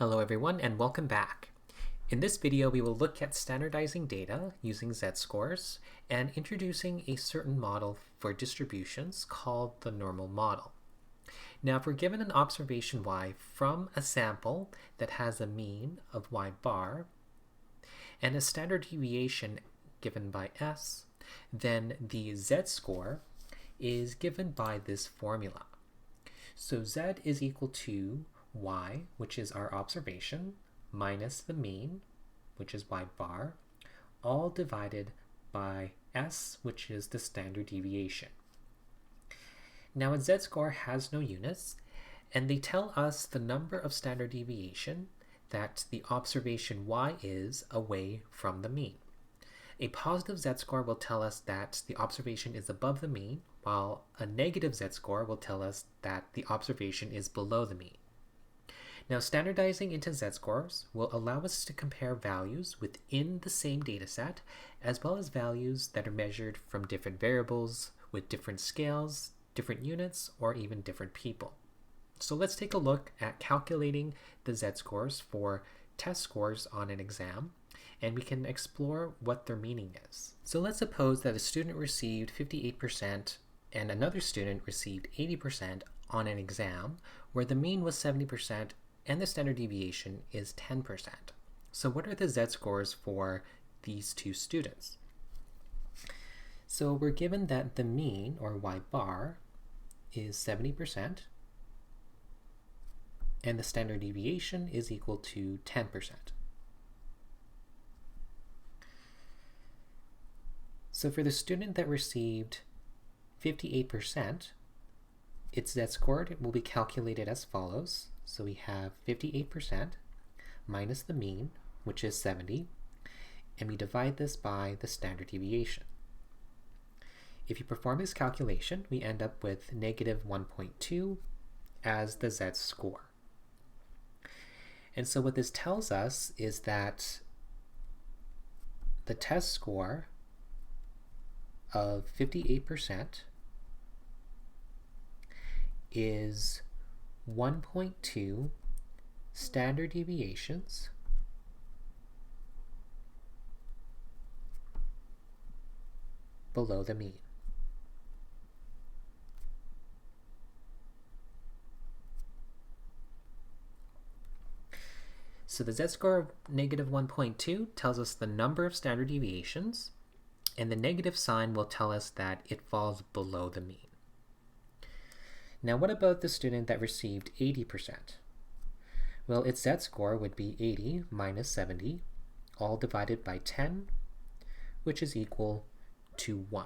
Hello everyone and welcome back. In this video we will look at standardizing data using z-scores and introducing a certain model for distributions called the normal model. Now if we're given an observation y from a sample that has a mean of y bar and a standard deviation given by s, then the z-score is given by this formula. So z is equal to y, which is our observation, minus the mean, which is y bar, all divided by s, which is the standard deviation. Now a z-score has no units, and they tell us the number of standard deviation that the observation y is away from the mean. A positive z-score will tell us that the observation is above the mean, while a negative z-score will tell us that the observation is below the mean. Now, standardizing into z-scores will allow us to compare values within the same dataset, as well as values that are measured from different variables with different scales, different units, or even different people. So let's take a look at calculating the z-scores for test scores on an exam, and we can explore what their meaning is. So let's suppose that a student received 58% and another student received 80% on an exam, where the mean was 70% and the standard deviation is 10%. So what are the z-scores for these two students? So we're given that the mean, or y bar, is 70%, and the standard deviation is equal to 10%. So for the student that received 58%, its z-score will be calculated as follows. So we have 58% minus the mean, which is 70, and we divide this by the standard deviation. If you perform this calculation, we end up with negative 1.2 as the z-score. And so what this tells us is that the test score of 58% is 1.2 standard deviations below the mean. So the z-score of negative 1.2 tells us the number of standard deviations, and the negative sign will tell us that it falls below the mean. Now what about the student that received 80%? Well, its z-score would be 80 minus 70, all divided by 10, which is equal to 1.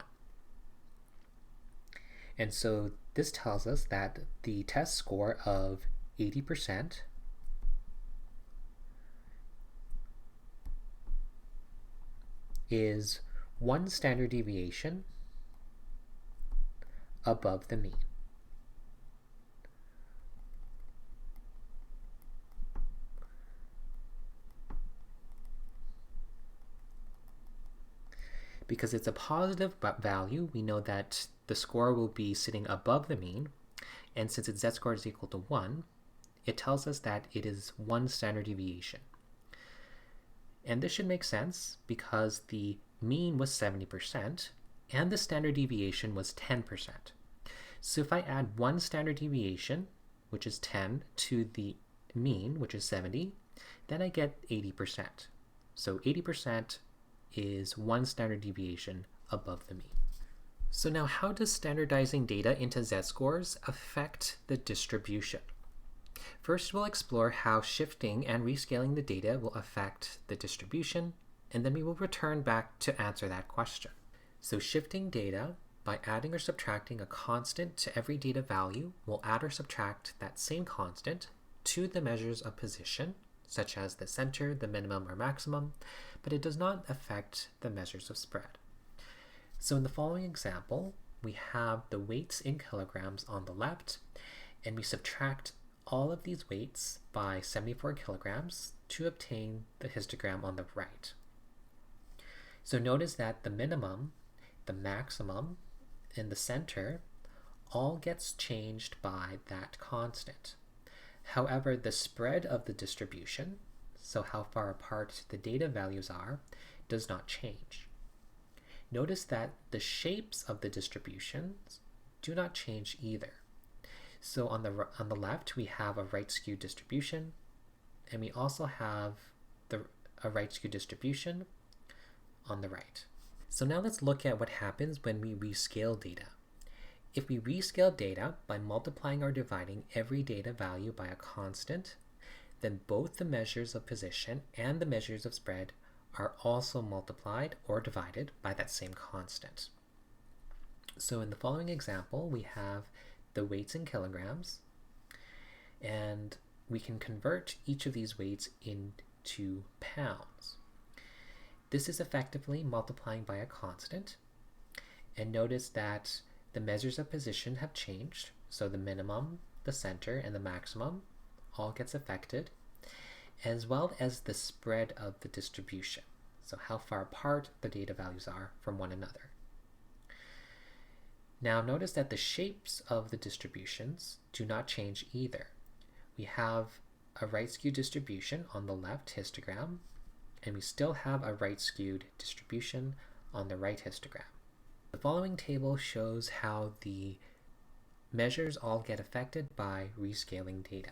And so this tells us that the test score of 80% is 1 standard deviation above the mean. Because it's a positive value, we know that the score will be sitting above the mean, and since its z-score is equal to 1, it tells us that it is 1 standard deviation. And this should make sense because the mean was 70% and the standard deviation was 10%. So if I add 1 standard deviation, which is 10, to the mean, which is 70, then I get 80%. So 80% is 1 standard deviation above the mean. So now how does standardizing data into z-scores affect the distribution? First, we'll explore how shifting and rescaling the data will affect the distribution, and then we will return back to answer that question. So shifting data by adding or subtracting a constant to every data value will add or subtract that same constant to the measures of position, such as the center, the minimum or maximum, but it does not affect the measures of spread. So in the following example, we have the weights in kilograms on the left, and we subtract all of these weights by 74 kilograms to obtain the histogram on the right. So notice that the minimum, the maximum, and the center all gets changed by that constant. However, the spread of the distribution, so how far apart the data values are, does not change. Notice that the shapes of the distributions do not change either. So on the left, we have a right skewed distribution, and we also have a right skewed distribution on the right. So now let's look at what happens when we rescale data. If we rescale data by multiplying or dividing every data value by a constant, then both the measures of position and the measures of spread are also multiplied or divided by that same constant. So in the following example, we have the weights in kilograms, and we can convert each of these weights into pounds. This is effectively multiplying by a constant, and notice that the measures of position have changed, so the minimum, the center, and the maximum all gets affected, as well as the spread of the distribution, so how far apart the data values are from one another. Now notice that the shapes of the distributions do not change either. We have a right skewed distribution on the left histogram, and we still have a right skewed distribution on the right histogram. The following table shows how the measures all get affected by rescaling data.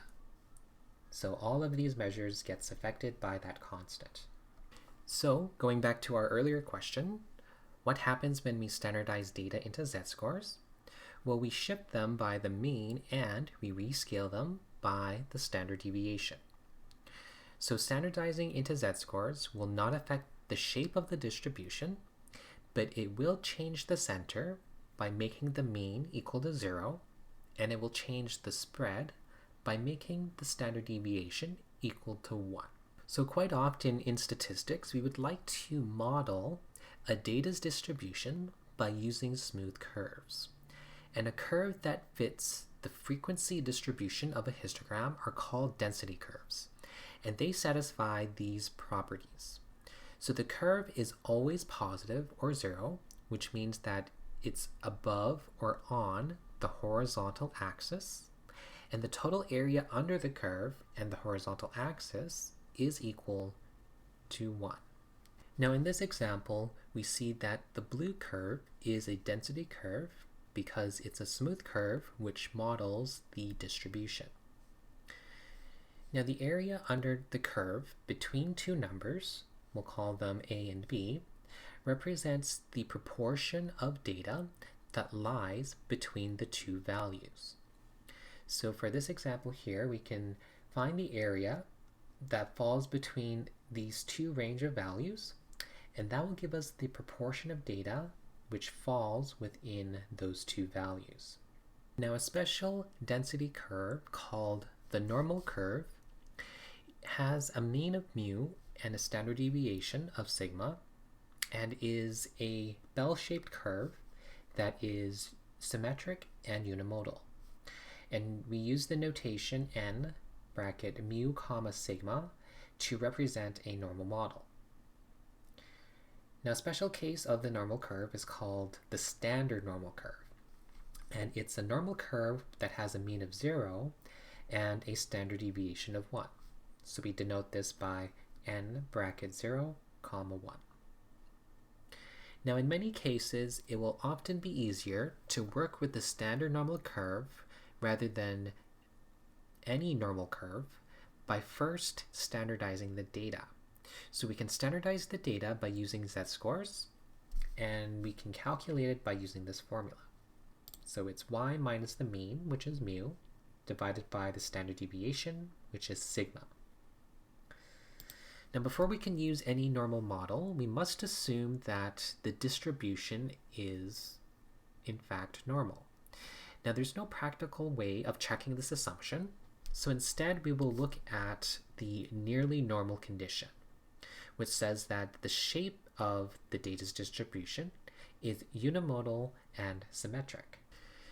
So all of these measures gets affected by that constant. So going back to our earlier question, what happens when we standardize data into z-scores? Well, we shift them by the mean and we rescale them by the standard deviation. So standardizing into z-scores will not affect the shape of the distribution, but it will change the center by making the mean equal to 0, and it will change the spread by making the standard deviation equal to 1. So quite often in statistics, we would like to model a data's distribution by using smooth curves. And a curve that fits the frequency distribution of a histogram are called density curves, and they satisfy these properties. So the curve is always positive or 0, which means that it's above or on the horizontal axis, and the total area under the curve and the horizontal axis is equal to 1. Now in this example, we see that the blue curve is a density curve because it's a smooth curve which models the distribution. Now the area under the curve between two numbers, we'll call them A and B, represents the proportion of data that lies between the two values. So for this example here, we can find the area that falls between these two range of values, and that will give us the proportion of data which falls within those two values. Now a special density curve called the normal curve has a mean of mu and a standard deviation of sigma, and is a bell-shaped curve that is symmetric and unimodal. And we use the notation n bracket mu comma sigma to represent a normal model. Now a special case of the normal curve is called the standard normal curve, and it's a normal curve that has a mean of 0 and a standard deviation of 1. So we denote this by n bracket 0 comma 1. Now in many cases, it will often be easier to work with the standard normal curve rather than any normal curve by first standardizing the data. So we can standardize the data by using z-scores, and we can calculate it by using this formula. So it's y minus the mean, which is mu, divided by the standard deviation, which is sigma. Now before we can use any normal model, we must assume that the distribution is in fact normal. Now there's no practical way of checking this assumption, so instead we will look at the nearly normal condition, which says that the shape of the data's distribution is unimodal and symmetric.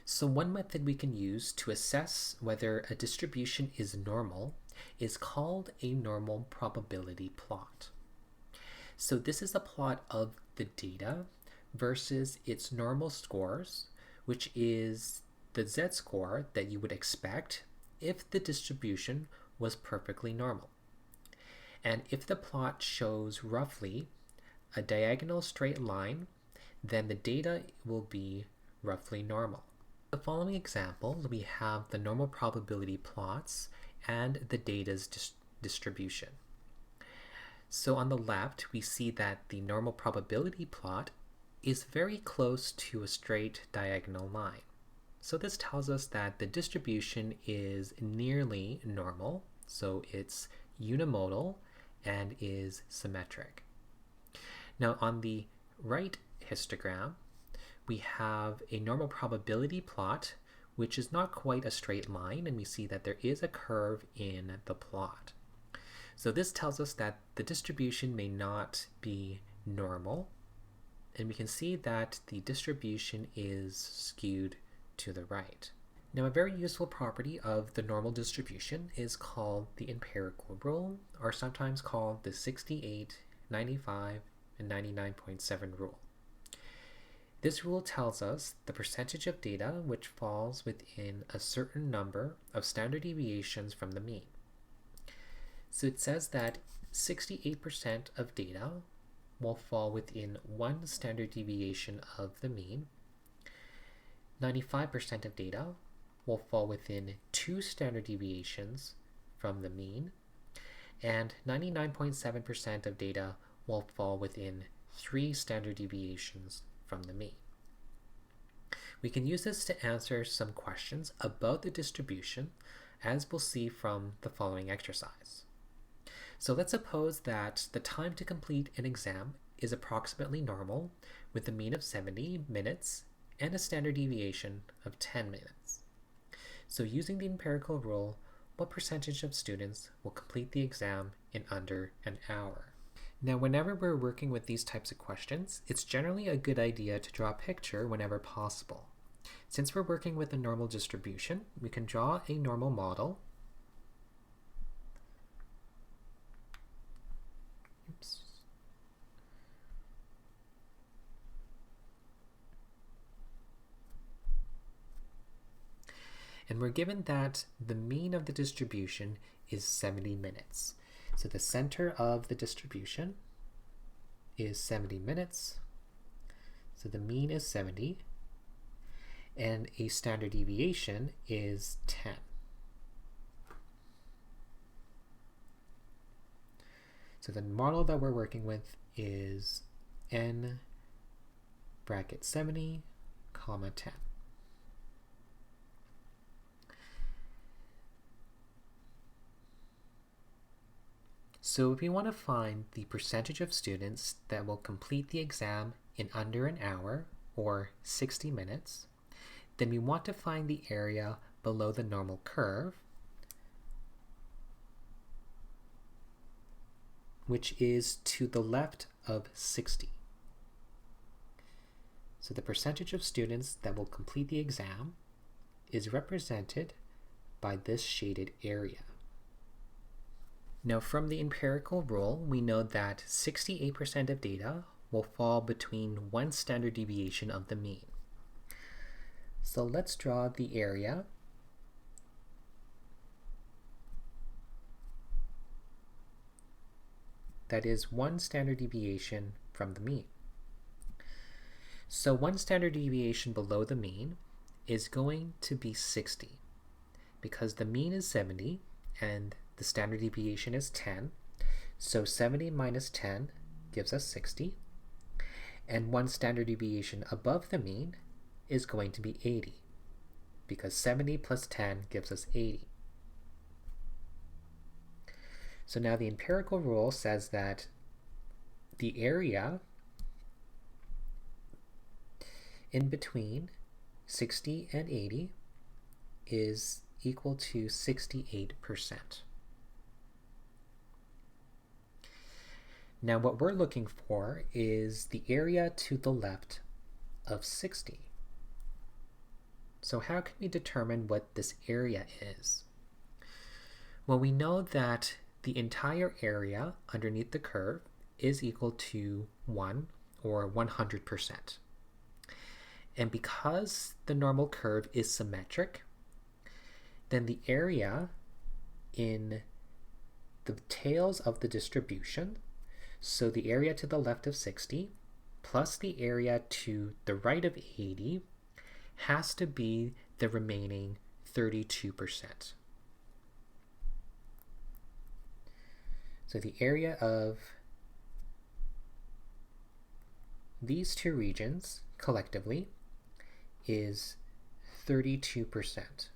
So one method we can use to assess whether a distribution is normal is called a normal probability plot. So this is a plot of the data versus its normal scores, which is the z-score that you would expect if the distribution was perfectly normal. And if the plot shows roughly a diagonal straight line, then the data will be roughly normal. In the following examples, we have the normal probability plots and the data's distribution. So on the left, we see that the normal probability plot is very close to a straight diagonal line. So this tells us that the distribution is nearly normal, so it's unimodal and is symmetric. Now on the right histogram, we have a normal probability plot, which is not quite a straight line, and we see that there is a curve in the plot. So this tells us that the distribution may not be normal, and we can see that the distribution is skewed to the right. Now, a very useful property of the normal distribution is called the empirical rule, or sometimes called the 68, 95, and 99.7 rule. This rule tells us the percentage of data which falls within a certain number of standard deviations from the mean. So it says that 68% of data will fall within one standard deviation of the mean, 95% of data will fall within 2 standard deviations from the mean, and 99.7% of data will fall within 3 standard deviations from the mean. We can use this to answer some questions about the distribution, as we'll see from the following exercise. So let's suppose that the time to complete an exam is approximately normal, with a mean of 70 minutes and a standard deviation of 10 minutes. So using the empirical rule, what percentage of students will complete the exam in under an hour? Now, whenever we're working with these types of questions, it's generally a good idea to draw a picture whenever possible. Since we're working with a normal distribution, we can draw a normal model. Oops. And we're given that the mean of the distribution is 70 minutes. So the center of the distribution is 70 minutes. So the mean is 70. And a standard deviation is 10. So the model that we're working with is n bracket 70, comma 10. So if we want to find the percentage of students that will complete the exam in under an hour, or 60 minutes, then we want to find the area below the normal curve, which is to the left of 60. So the percentage of students that will complete the exam is represented by this shaded area. Now, from the empirical rule, we know that 68% of data will fall between one standard deviation of the mean. So let's draw the area that is one standard deviation from the mean. So one standard deviation below the mean is going to be 60, because the mean is 70 and the standard deviation is 10. So 70 minus 10 gives us 60. And one standard deviation above the mean is going to be 80, because 70 plus 10 gives us 80. So now the empirical rule says that the area in between 60 and 80 is equal to 68%. Now what we're looking for is the area to the left of 60. So how can we determine what this area is? Well, we know that the entire area underneath the curve is equal to 1, or 100%. And because the normal curve is symmetric, then the area in the tails of the distribution, so the area to the left of 60 plus the area to the right of 80, has to be the remaining 32%. So the area of these two regions collectively is 32%.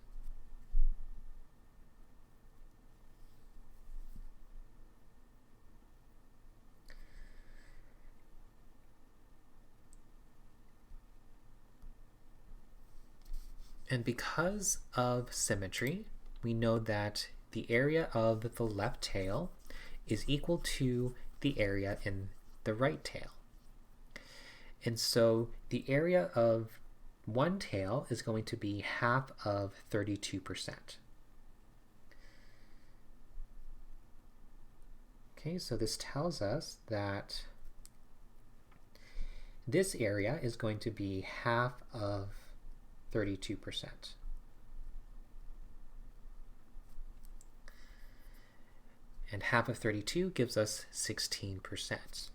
And because of symmetry, we know that the area of the left tail is equal to the area in the right tail. And so the area of one tail is going to be half of 32%. Okay, so this tells us that this area is going to be half of 32%. And half of 32 gives us 16%.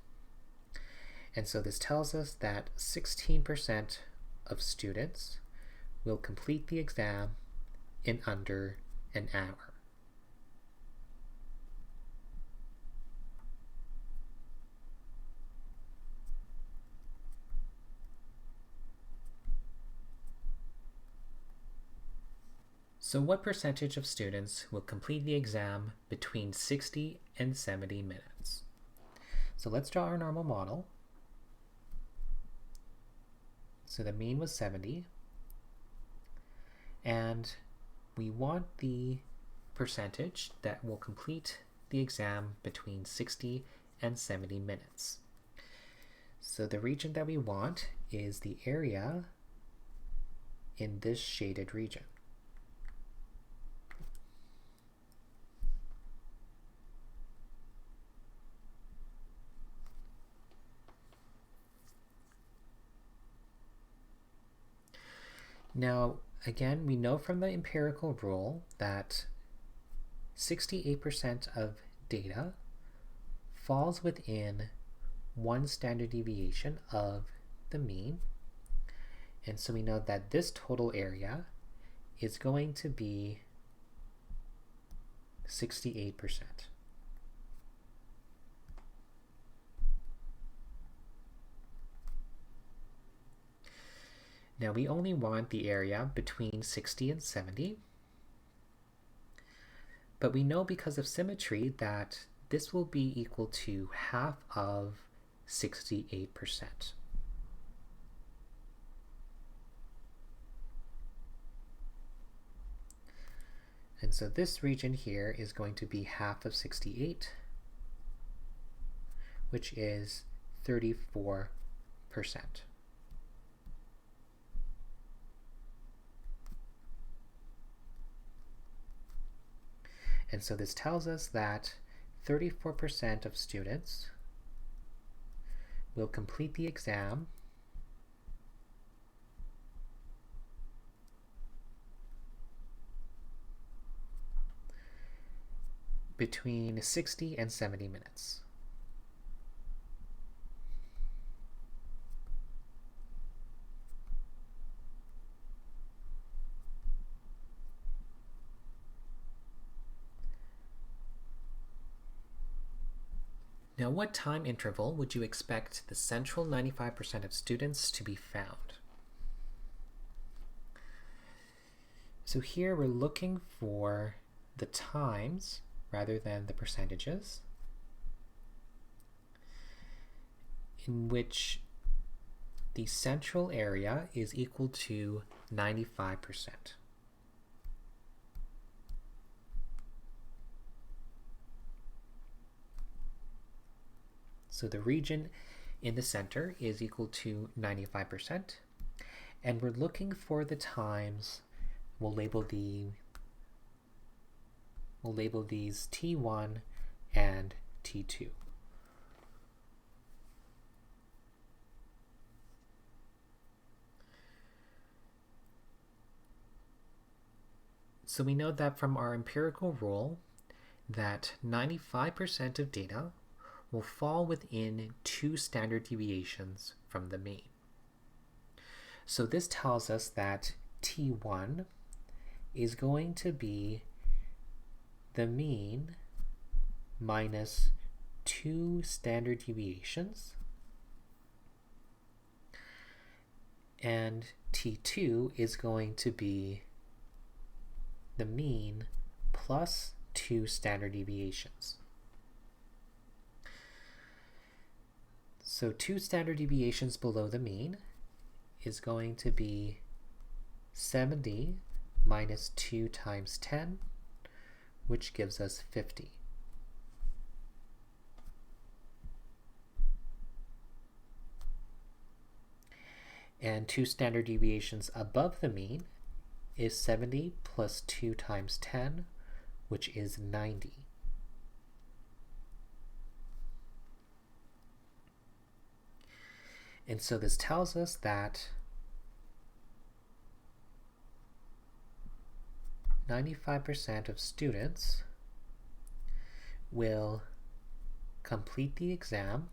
And so this tells us that 16% of students will complete the exam in under an hour. So what percentage of students will complete the exam between 60 and 70 minutes? So let's draw our normal model. So the mean was 70, and we want the percentage that will complete the exam between 60 and 70 minutes. So the region that we want is the area in this shaded region. Now, again, we know from the empirical rule that 68% of data falls within one standard deviation of the mean. And so we know that this total area is going to be 68%. Now we only want the area between 60 and 70, but we know because of symmetry that this will be equal to half of 68%. And so this region here is going to be half of 68, which is 34%. And so this tells us that 34% of students will complete the exam between 60 and 70 minutes. Now, what time interval would you expect the central 95% of students to be found? So here we're looking for the times rather than the percentages, in which the central area is equal to 95%. So the region in the center is equal to 95%, and we're looking for the times. We'll label these T1 and T2. So we know that from our empirical rule that 95% of data will fall within 2 standard deviations from the mean. So this tells us that T1 is going to be the mean minus 2 standard deviations, and T2 is going to be the mean plus 2 standard deviations. So 2 standard deviations below the mean is going to be 70 minus 2 times 10, which gives us 50. And 2 standard deviations above the mean is 70 plus 2 times 10, which is 90. And so this tells us that 95% of students will complete the exam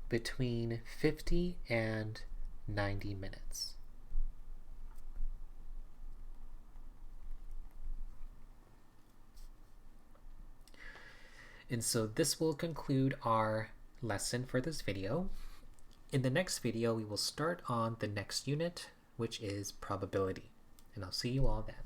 between 50 and 90 minutes. And so this will conclude our lesson for this video. In the next video, we will start on the next unit, which is probability. And I'll see you all then.